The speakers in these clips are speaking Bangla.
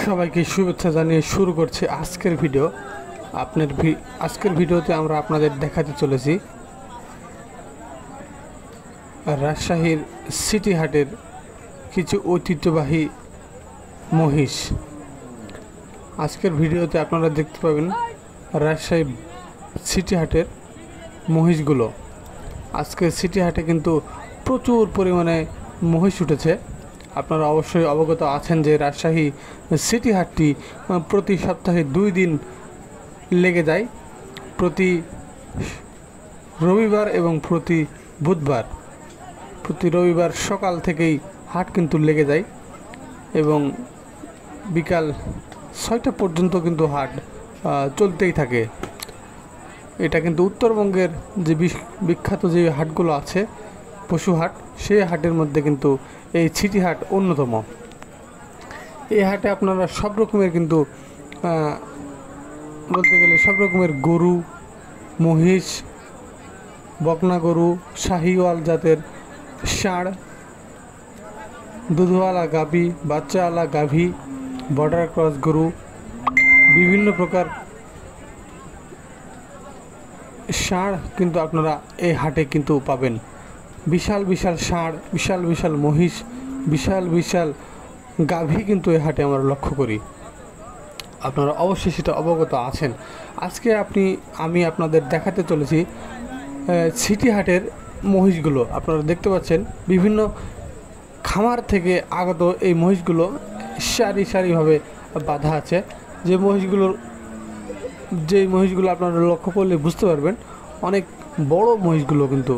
সবাইকে শুভেচ্ছা জানিয়ে শুরু করছি আজকের ভিডিও। আজকের ভিডিওতে আমরা আপনাদের দেখাতে চলেছি রাজশাহীর সিটি হাটের কিছু ঐতিহ্যবাহী মহিষ। আজকের ভিডিওতে আপনারা দেখতে পাবেন রাজশাহী সিটি হাটের মহিষগুলো। আজকের সিটি হাটে কিন্তু প্রচুর পরিমাণে মহিষ উঠেছে। আপনারা অবশ্যই অবগত আছেন যে রাজশাহী সিটি হাটটি প্রতি সপ্তাহে 2 দিন লেগে যায়, প্রতি রবিবার এবং প্রতি বুধবার। প্রতি রবিবার সকাল থেকেই হাট কিন্তু লেগে যায় এবং বিকাল 6টা পর্যন্ত কিন্তু হাট চলতেই থাকে। এটা কিন্তু উত্তরবঙ্গের যে বিখ্যাত যে হাটগুলো আছে পশু হাট, সেই হাটের মধ্যে কিন্তু এই সিটি হাট অন্যতম। এই হাটে আপনারা সব রকমের কিন্তু বলতে গেলে সব রকমের গরু, মহিষ, বকনা গরু, শাহিওয়াল জাতের ষাঁড়, দুধওয়ালা গাভী, বাচ্চাওয়ালা গাভী, বর্ডার ক্রস গরু, বিভিন্ন প্রকার ষাঁড় কিন্তু আপনারা এই হাটে কিন্তু পাবেন। বিশাল বিশাল ষাঁড়, বিশাল বিশাল মহিষ, বিশাল বিশাল গাভী কিন্তু এই হাটে আমরা লক্ষ্য করি। আপনারা অবশ্যই সেটা অবগত আছেন। আজকে আমি আপনাদের দেখাতে চলেছি সিটি হাটের মহিষগুলো। আপনারা দেখতে পাচ্ছেন বিভিন্ন খামার থেকে আগত এই মহিষগুলো সারি সারিভাবে বাঁধা আছে। যে মহিষগুলো আপনারা লক্ষ্য করলে বুঝতে পারবেন অনেক বড় মহিষগুলো, কিন্তু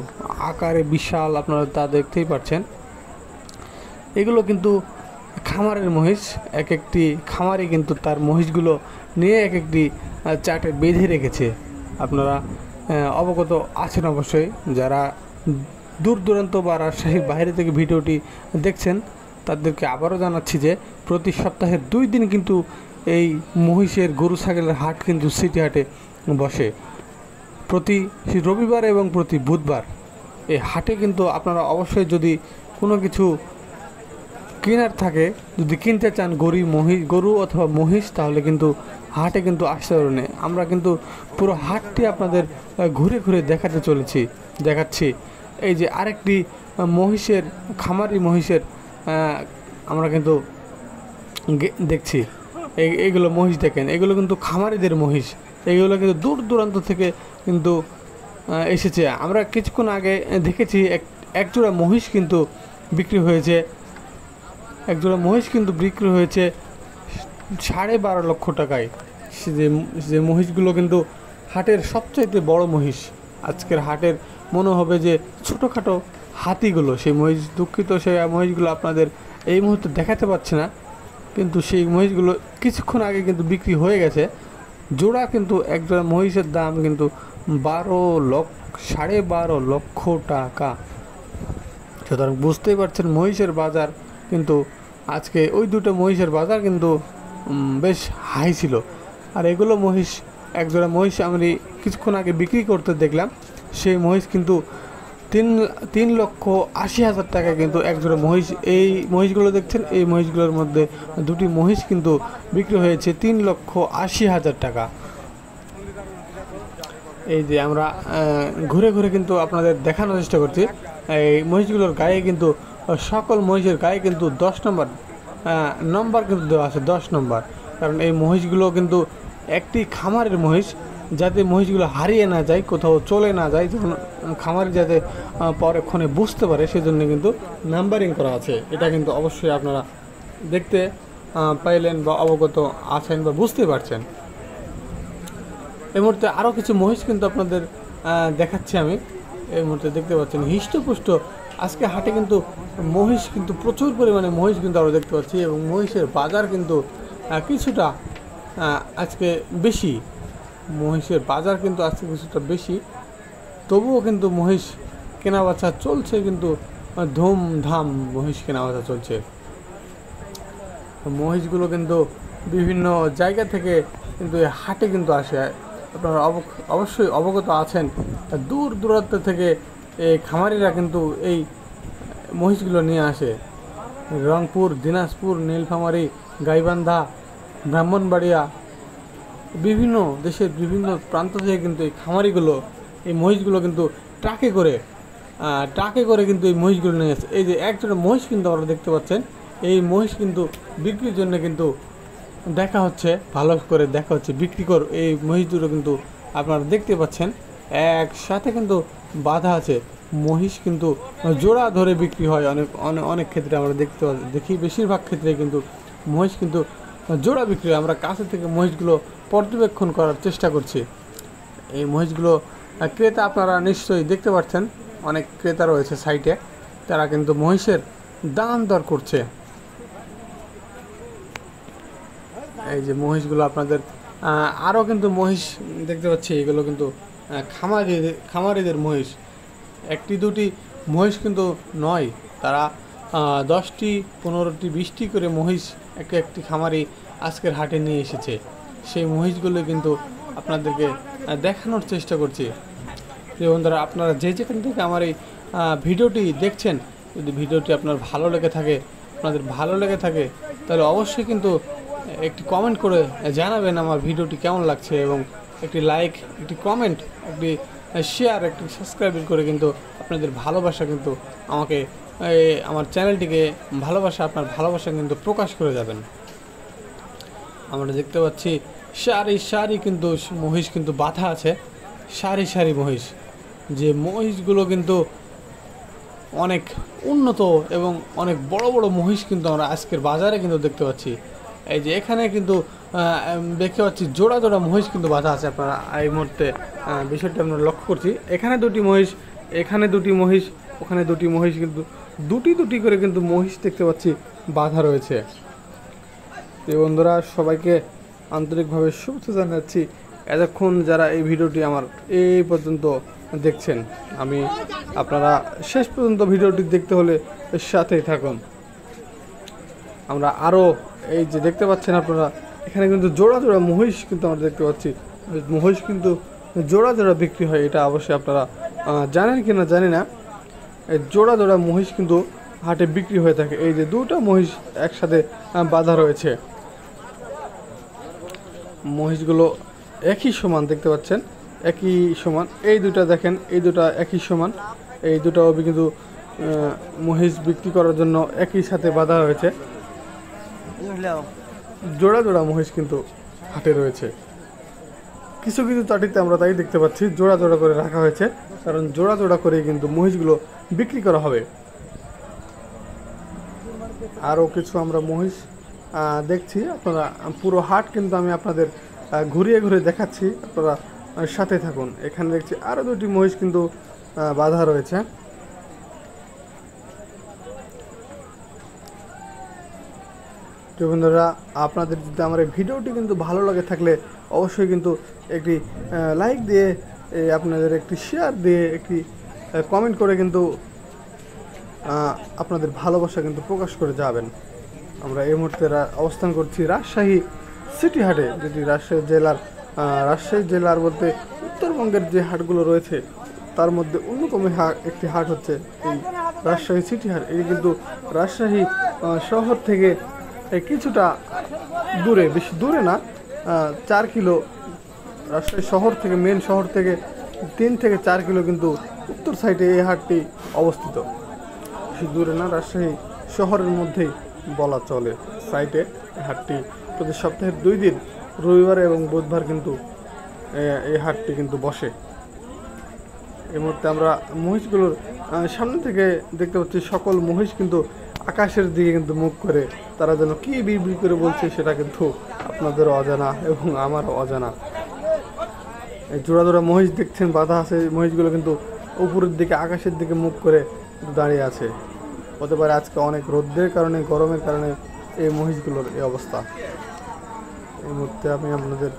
আকারে বিশাল, আপনারা তা দেখতেই পাচ্ছেন। এগুলো কিন্তু খামারের মহিষ। এক একটি খামারে কিন্তু তার মহিষগুলো নিয়ে এক একটি চার্টে বেঁধে রেখেছে। আপনারা অবগত আছেন অবশ্যই। যারা দূর দূরান্ত বা রাজশাহীর বাইরে থেকে ভিডিওটি দেখছেন তাদেরকে আবারও জানাচ্ছি যে প্রতি সপ্তাহে 2 দিন কিন্তু এই মহিষের, গরু ছাগলের হাট কিন্তু সিটি হাটে বসে, প্রতি রবিবার এবং প্রতি বুধবার। এই হাটে কিন্তু আপনারা অবশ্যই যদি কোনো কিছু কেনার থাকে, যদি কিনতে চান গরু অথবা মহিষ, তাহলে কিন্তু হাটে কিন্তু আসতে পারেন। আমরা কিন্তু পুরো হাটটি আপনাদের ঘুরে ঘুরে দেখাচ্ছি। এই যে আরেকটি মহিষের, খামারি মহিষের আমরা কিন্তু দেখছি। এইগুলো মহিষ দেখেন, এগুলো কিন্তু খামারিদের মহিষ। এইগুলো কিন্তু দূর দূরান্ত থেকে কিন্তু এসেছে। আমরা কিছুক্ষণ আগে দেখেছি একজোড়া মহিষ কিন্তু বিক্রি হয়েছে। একজোড়া মহিষ কিন্তু বিক্রি হয়েছে 12.5 লক্ষ টাকায়। যে মহিষগুলো কিন্তু হাটের সবচাইতে বড় মহিষ। আজকের হাটের মনে হবে যে ছোটোখাটো হাতিগুলো, সেই মহিষ, দুঃখিত, সেই মহিষগুলো আপনাদের এই মুহূর্তে দেখাতে পারছে না, কিন্তু সেই মহিষগুলো কিছুক্ষণ আগে কিন্তু বিক্রি হয়ে গেছে। জোড়া কিন্তু একজোড়া মহিষের দাম কিন্তু 12.5 লক্ষ টাকা। সুতরাং বুঝতেই পারছেন মহিষের বাজার কিন্তু আজকে, ওই দুটো মহিষের বাজার কিন্তু বেশ হাই ছিল। আর এগুলো মহিষ, একজোড়া মহিষ আমি কিছুক্ষণ আগে বিক্রি করতে দেখলাম। সেই মহিষ কিন্তু 3,80,000 টাকা কিন্তু একজোড়া মহিষ। এই মহিষগুলো দেখছেন, এই মহিষগুলোর মধ্যে দুটি মহিষ কিন্তু বিক্রি হয়েছে 3,80,000 টাকা। এই যে আমরা ঘুরে ঘুরে কিন্তু আপনাদের দেখানোর চেষ্টা করছি। এই মহিষগুলোর গায়ে কিন্তু, সকল মহিষের গায়ে কিন্তু 10 নম্বর কিন্তু দেওয়া আছে, 10 নম্বর। কারণ এই মহিষগুলো কিন্তু একটি খামারের মহিষ, যাতে মহিষগুলো হারিয়ে না যায়, কোথাও চলে না যায়, যখন খামারে যাতে পরক্ষণে বুঝতে পারে, সেজন্য কিন্তু নাম্বারিং করা আছে। এটা কিন্তু অবশ্যই আপনারা দেখতে পাইলেন বা অবগত আছেন বা বুঝতে পারছেন। এই মুহূর্তে আরও কিছু মহিষ কিন্তু আপনাদের দেখাচ্ছি আমি। এই মুহূর্তে দেখতে পাচ্ছেন হৃষ্টপুষ্ট। আজকে হাটে কিন্তু মহিষ কিন্তু প্রচুর পরিমাণে মহিষ কিন্তু আমরা দেখতে পাচ্ছি, এবং মহিষের বাজার কিন্তু কিছুটা আজকে বেশি। মহিষের বাজার কিন্তু আজকে কিছুটা বেশি, তবুও কিন্তু মহিষ কেনাবেচা চলছে, কিন্তু ধুমধাম মহিষ কেনাবেচা চলছে। মহিষগুলো কিন্তু বিভিন্ন জায়গা থেকে কিন্তু এই হাটে কিন্তু আসে। আপনারা অবশ্যই অবগত আছেন, দূর দূরান্ত থেকে এই খামারিরা কিন্তু এই মহিষগুলো নিয়ে আসে। রংপুর, দিনাজপুর, নীলফামারী, গাইবান্ধা, ব্রাহ্মণবাড়িয়া, বিভিন্ন দেশের বিভিন্ন প্রান্ত থেকে কিন্তু এই খামারিগুলো, এই মহিষগুলো কিন্তু ট্রাকে করে কিন্তু এই মহিষগুলো নিয়ে আসছে। এই যে একটা মহিষ কিন্তু আপনারা দেখতে পাচ্ছেন, এই মহিষ কিন্তু বিক্রির জন্য কিন্তু দেখা হচ্ছে, ভালো করে দেখা হচ্ছে বিক্রিকর এই মহিষগুলো কিন্তু আপনারা দেখতে পাচ্ছেন একসাথে কিন্তু বাঁধা আছে। মহিষ কিন্তু জোড়া ধরে বিক্রি হয় অনেক অনেক অনেক ক্ষেত্রে আমরা দেখি, বেশিরভাগ ক্ষেত্রে কিন্তু মহিষ কিন্তু জোড়া বিক্রি হয়। আমরা কাছে থেকে মহিষগুলো পর্যবেক্ষণ করার চেষ্টা করছি। এই মহিষগুলো ক্রেতা আপনারা নিশ্চয়ই দেখতে পাচ্ছেন, অনেক ক্রেতা রয়েছে সাইটে, তারা কিন্তু মহিষের দাম দর করছে। এই যে মহিষগুলো আপনাদের আরও কিন্তু মহিষ দেখতে পাচ্ছি, এগুলো কিন্তু খামারিদের মহিষ। একটি দুটি মহিষ কিন্তু নয়, তারা 10টি 15টি 20টি করে মহিষ একটি খামারি আজকের হাটে নিয়ে এসেছে। সেই মহিষগুলো কিন্তু আপনাদেরকে দেখানোর চেষ্টা করছি। প্রিয় বন্ধুরা, আপনারা যে যেখান থেকে আমার এই ভিডিওটি দেখছেন, যদি ভিডিওটি আপনাদের ভালো লেগে থাকে তাহলে অবশ্যই কিন্তু একটি কমেন্ট করে জানাবেন আমার ভিডিওটি কেমন লাগছে, এবং একটি লাইক, একটি কমেন্ট, একটি শেয়ার, একটি সাবস্ক্রাইব করে কিন্তু আপনাদের ভালোবাসা কিন্তু আমাকে আমার চ্যানেলটিকে আপনার ভালোবাসা কিন্তু প্রকাশ করে যাবেন। আমরা দেখতে পাচ্ছি সারি কিন্তু মহিষ কিন্তু বাঁধা আছে, সারি মহিষ। যে মহিষগুলো কিন্তু অনেক উন্নত এবং অনেক বড় বড় মহিষ কিন্তু আমরা আজকের বাজারে কিন্তু দেখতে পাচ্ছি। এই যে এখানে কিন্তু দেখতে পাচ্ছি জোড়া মহিষ কিন্তু বাঁধা আছে। আপনারা এই মুহূর্তে বিষয়টি আমরা লক্ষ্য করছি, এখানে দুটি মহিষ, ওখানে দুটি মহিষ, কিন্তু দুটি করে কিন্তু মহিষ দেখতে পাচ্ছি বাঁধা রয়েছে। এই বন্ধুরা, সবাইকে আন্তরিকভাবে শুভেচ্ছা জানাচ্ছি। এতক্ষণ যারা এই ভিডিওটি আমার এই পর্যন্ত দেখছেন, আপনারা শেষ পর্যন্ত ভিডিওটি দেখতে হলে এর সাথেই থাকুন। আমরা আরও এই যে দেখতে পাচ্ছেন আপনারা, এখানে কিন্তু জোড়া মহিষ কিন্তু আমরা দেখতে পাচ্ছি। মহিষ কিন্তু জোড়া বিক্রি হয়, এটা অবশ্যই আপনারা জানেন কি না জানি না। এই জোড়া মহিষ কিন্তু হাটে বিক্রি হয়ে থাকে। এই যে দুটো মহিষ একসাথে বাঁধা রয়েছে, মহিষগুলো একই সমান দেখতে পাচ্ছেন, একই সমান। এই দুটা দেখেন, এই দুটা একই সমান, এই দুটো কিন্তু মহিষ বিক্রি করার জন্য একই সাথে বাঁধা হয়েছে। জোড়া মহিষ কিন্তু হাটে রয়েছে। কিছু চাটিতে আমরা তাই দেখতে পাচ্ছি জোড়া করে রাখা হয়েছে, কারণ জোড়া করে কিন্তু মহিষগুলো বিক্রি করা হবে। আরও কিছু আমরা মহিষ দেখছি, আপনারা পুরো হাট কিন্তু আমি আপনাদের ঘুরিয়ে দেখাচ্ছি, আপনারা সাথে থাকুন। এখানে দেখছি আরও দুটি মহিষ কিন্তু বাঁধা রয়েছে। বন্ধুরা, আপনাদের যদি আমার এই ভিডিওটি কিন্তু ভালো লাগে থাকলে অবশ্যই কিন্তু একটি লাইক দিয়ে, আপনাদের একটি শেয়ার দিয়ে, একটি কমেন্ট করে কিন্তু আপনাদের ভালোবাসা কিন্তু প্রকাশ করে যাবেন। আমরা এই মুহূর্তে অবস্থান করছি রাজশাহী সিটি হাটে। যদি রাজশাহী জেলার বলতে উত্তরবঙ্গের যে হাটগুলো রয়েছে তার মধ্যে অন্যতম একটি হাট হচ্ছে এই রাজশাহী সিটি হাট। এই কিন্তু রাজশাহী শহর থেকে কিছুটা দূরে, বেশি দূরে না, 4 কিলো রাজশাহী শহর থেকে, মেন শহর থেকে 3 থেকে 4 কিলো কিন্তু উত্তর সাইডে এই হাটটি অবস্থিত। বেশি দূরে না, রাজশাহী শহরের মধ্যেই বলা চলে। সাইটে হাটটি প্রতি সপ্তাহের 2 দিন, রবিবার এবং বুধবার কিন্তু এই হাটটি কিন্তু বসে। এই মুহূর্তে আমরা মহিষগুলোর সামনে থেকে দেখতে পাচ্ছি সকল মহিষ কিন্তু আকাশের দিকে কিন্তু মুখ করে, তারা যেন কি বিড়বিড় করে বলছে সেটা কিন্তু আপনাদেরও অজানা এবং আমারও অজানা। এই জোড়া মহিষ দেখছেন বাঁধা আছে, মহিষগুলো কিন্তু উপরের দিকে আকাশের দিকে মুখ করে দাঁড়িয়ে আছে। হতে পারে আজকে অনেক রোদের কারণে, গরমের কারণে এই মহিষগুলোর এই অবস্থা। এই মুহূর্তে আমি আপনাদের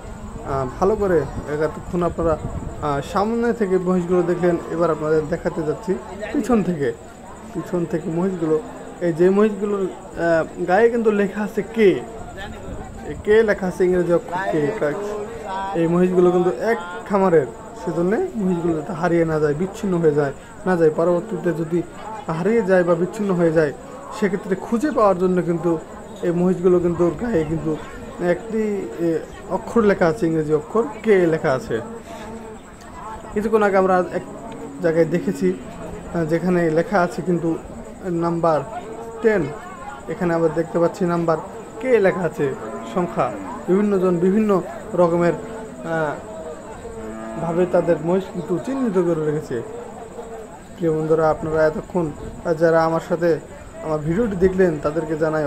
ভালো করে এতক্ষণ আপনারা সামনে থেকে মহিষগুলো দেখলেন, এবার আপনাদের দেখাতে যাচ্ছি পিছন থেকে মহিষগুলো। এই যে মহিষগুলোর গায়ে কিন্তু লেখা আছে কে লেখা আছে ইংরেজি কে। এই মহিষগুলো কিন্তু এক খামারের, সেজন্য মহিষগুলো যাতে হারিয়ে না যায়, বিচ্ছিন্ন হয়ে না যায়, পরবর্তীতে যদি হারিয়ে যায় বা বিচ্ছিন্ন হয়ে যায় সেক্ষেত্রে খুঁজে পাওয়ার জন্য কিন্তু এই মহিষগুলো কিন্তু গায়ে কিন্তু একটি অক্ষর লেখা আছে, ইংরেজি অক্ষর কে লেখা আছে। কিছুক্ষণ আগে আমরা এক জায়গায় দেখেছি যেখানে লেখা আছে কিন্তু নাম্বার 10, এখানে আবার দেখতে পাচ্ছি নাম্বার কে লেখা আছে, সংখ্যা। বিভিন্ন জন বিভিন্ন রকমের ভাবে তাদের মহিষ কিন্তু চিহ্নিত করে রেখেছে। প্রিয় বন্ধুরা, আপনারা এতক্ষণ যারা আমার সাথে আমার ভিডিওটি দেখলেন তাদেরকে জানাই